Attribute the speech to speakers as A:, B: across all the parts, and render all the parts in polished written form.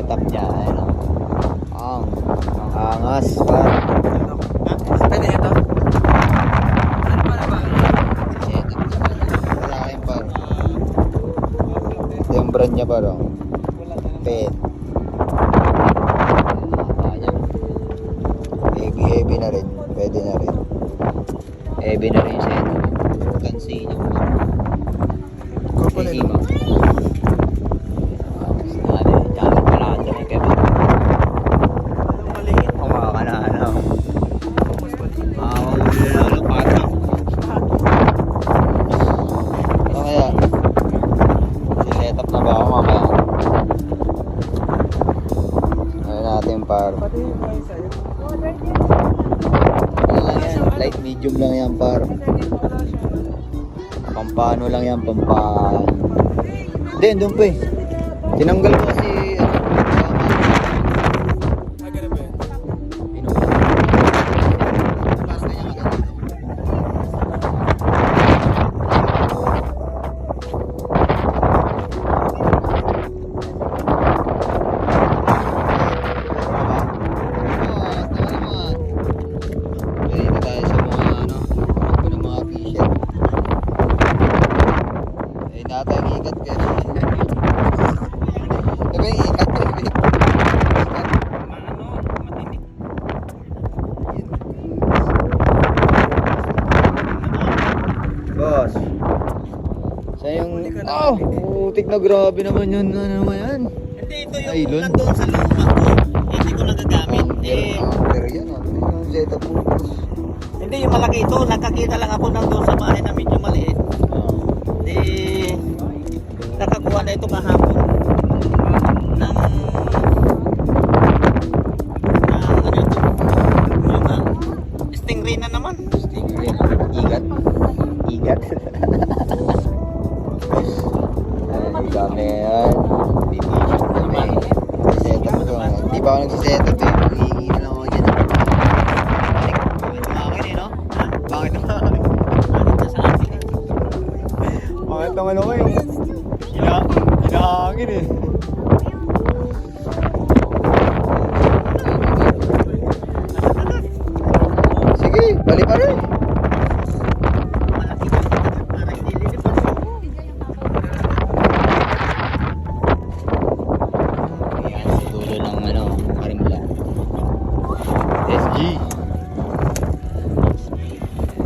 A: setup niya. Ano? Ang angas pa.
B: Pwede ito? Ano pala ba?
A: Setup niya. Sa akin pa. Ito yung brand niya pa rin. Pet. Heavy na rin. Pwede na rin. Heavy na rin siya. Kansi niya.
B: Couple
A: Heavy
B: ito?
A: ba? Dami pala ka dyan. Kaya ba?
B: Maliit.
A: Kumaka na ano.
B: Mas maliit.
A: Makakahuli na lang ng pata. Ano kaya? Siset up na ba ako mamaya? Ano natin par?
B: Pati yung price sa'yo.
A: Yan, light medium lang yan par. Pampano lang yan, pampa... Hindi, doon pa eh. Tinanggal ko kasi...
B: Ganun ba yan?
A: Dito tayo sa mga ano, ako ng mga t-shirt. Eh, natay ikat ka. Diba yung ikat ka? Boss. Sa yung... Oh! Putik na grabe naman yun. Ano naman yan?
C: Hindi, ito yung
A: Nylon?
C: nandun sa luma ko. Hindi ko nagagamit.
A: Pero yan ah. Yung setup mo.
C: Hindi, yung malaki ito. Nakakita lang ako nandun sa bahay na medyo maliit. Hindi, nakakuha na ito kahapon. Ng... ano ito? Yung stingray na naman.
A: Stingray. Igat. Igat. Ay, dami yan. Dami. Setup to. Hindi pa ako nagsisetup eh. Hihingi na lang ako dyan. Bakit umakin eh, no? Ha? Bakit umakin?
C: Bakit na sa akin eh?
A: Bakit naman ako eh? Hinahangin eh. Sige, balik pa rin.
C: Malaki ba? Para hindi lilipas.
A: Ayan, sa dulo ng ano, Karimla. SG.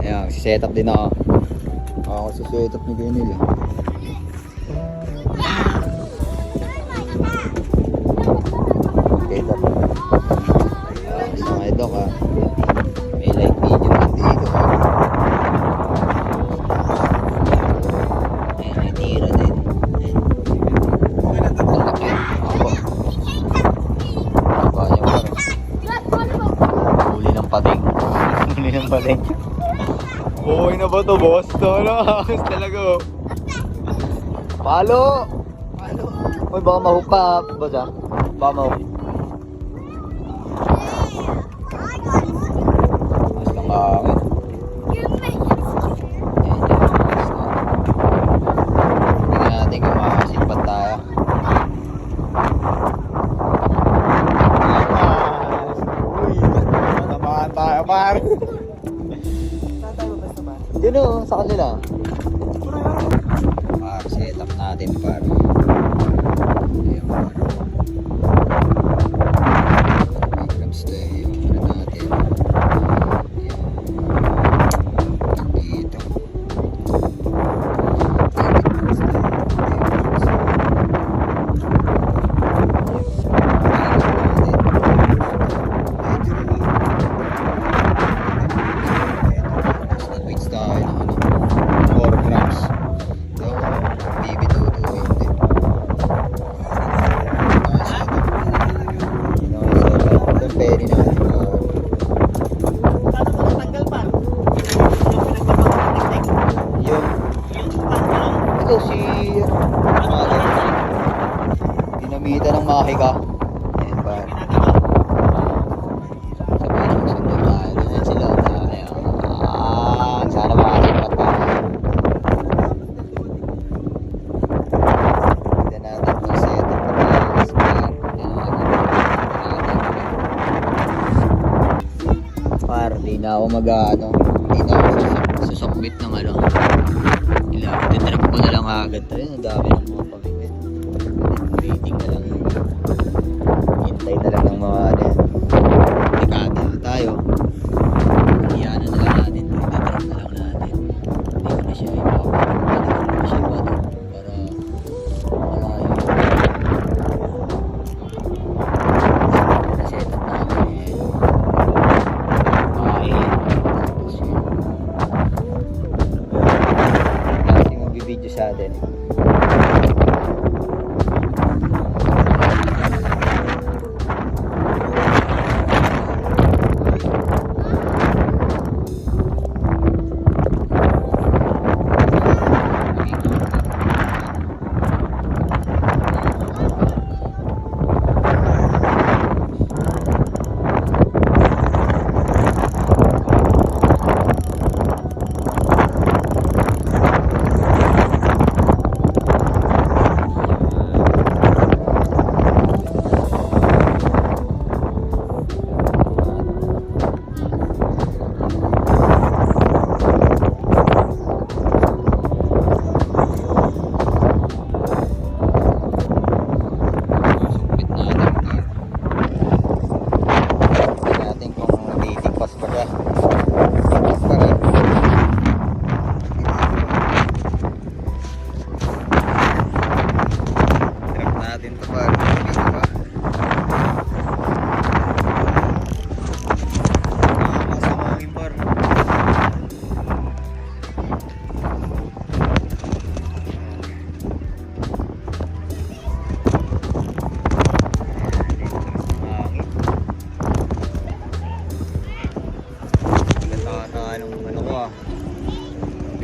A: Ayan, set up din ako. Ako sa set up ni Benil eh. Set up. Sa mga idok ah. May light video din dito ah. Ayan, may tira din. Ayan. Ang laki. Ako. Aba niya parang. Huli ng pating. Huli ng pating. Buhay na ba to boss? Ito na. Ayos talaga oh. Palo! Palo! Uy baka mahook pa boss ah. Baka mahook. Mas lang kahangin. Ayan yan. Tingnan natin kung makakasipad tayo. Uy! Matamaan tayo par!
B: Tatayo ba sa ba?
A: Yun o, sa kanila. Par, set up natin par. Ayan par. May grabs tayo. Ano natin? Ayan. Dito. Weights tayo ng ano, 4 grams. Yung BB22 hindi. Ito penny natin.
C: Paano mo natanggal pa? Yung pinagpapakatik.
A: Yung,
C: Yung pangkulong.
A: ito si,
C: Ano ba yun?
A: dinamita ng makika. Ayan ba?
C: Ginagawa.
A: Sabihin ng sundo tayo. Ayan sila. Ayan. Sana makasipat pa. Tignan natin kung setup na pala. Ayan. na ako hindi na ako susukbit ng ano. Titrap ko na lang agad. Ayun, ang dami ng mga pamimit. Waiting na lang yun. Hintay na lang ng mga dekada tayo. Iyaano na lang natin. Titrap na lang natin. Hindi ko na siya ipapagod. Hindi ko na siya ipapagod. Para malayo. Nasetup natin. Tapos yun. Ating magbibideo sa atin.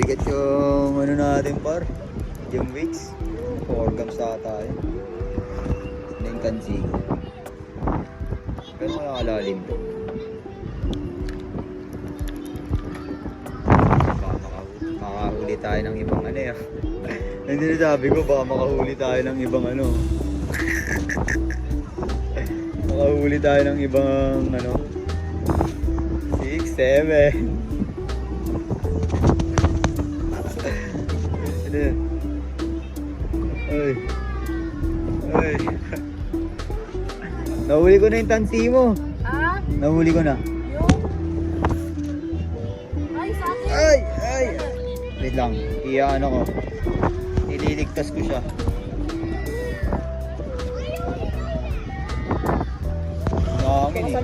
A: Bigat yung ano natin par, yung weights 4 grams ata yun. Ano yung kansi pero makakalalim to. Makahuli tayo ng ibang ano eh. Hindi na sabi ko baka makahuli tayo ng ibang ano. Makahuli tayo ng ibang ano 6, 7. Ay. Ay. Nahuli ko na yung tansi mo.
D: Ah?
A: Nahuli ko na.
D: Yung? Ay, sa akin.
A: Ay. Wait lang. Iyaano ko. Ililigtas ko siya. Nangin eh.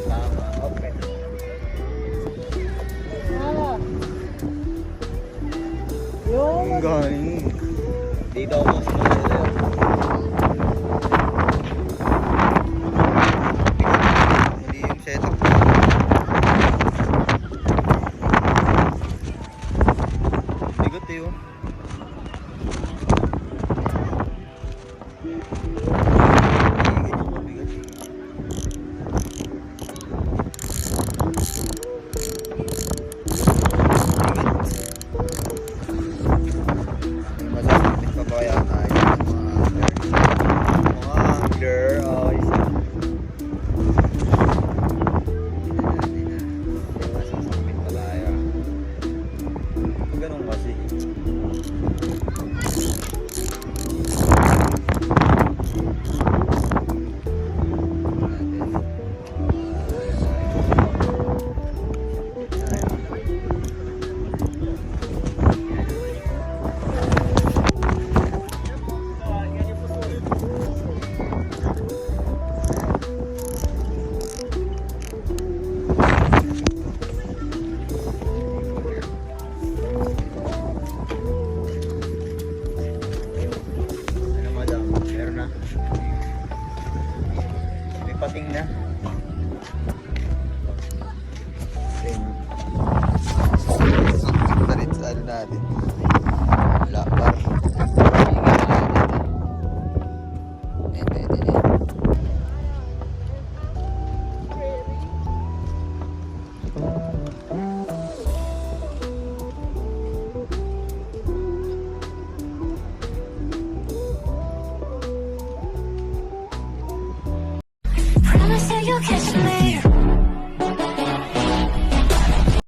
A: Tama. Okay.
D: Ah. Yung?
A: Ang galing. Dito ako mas maganda. Hindi yung setup ko. Bigot eh oh. Pating na. Pating. Sakit sa rin sa ano natin.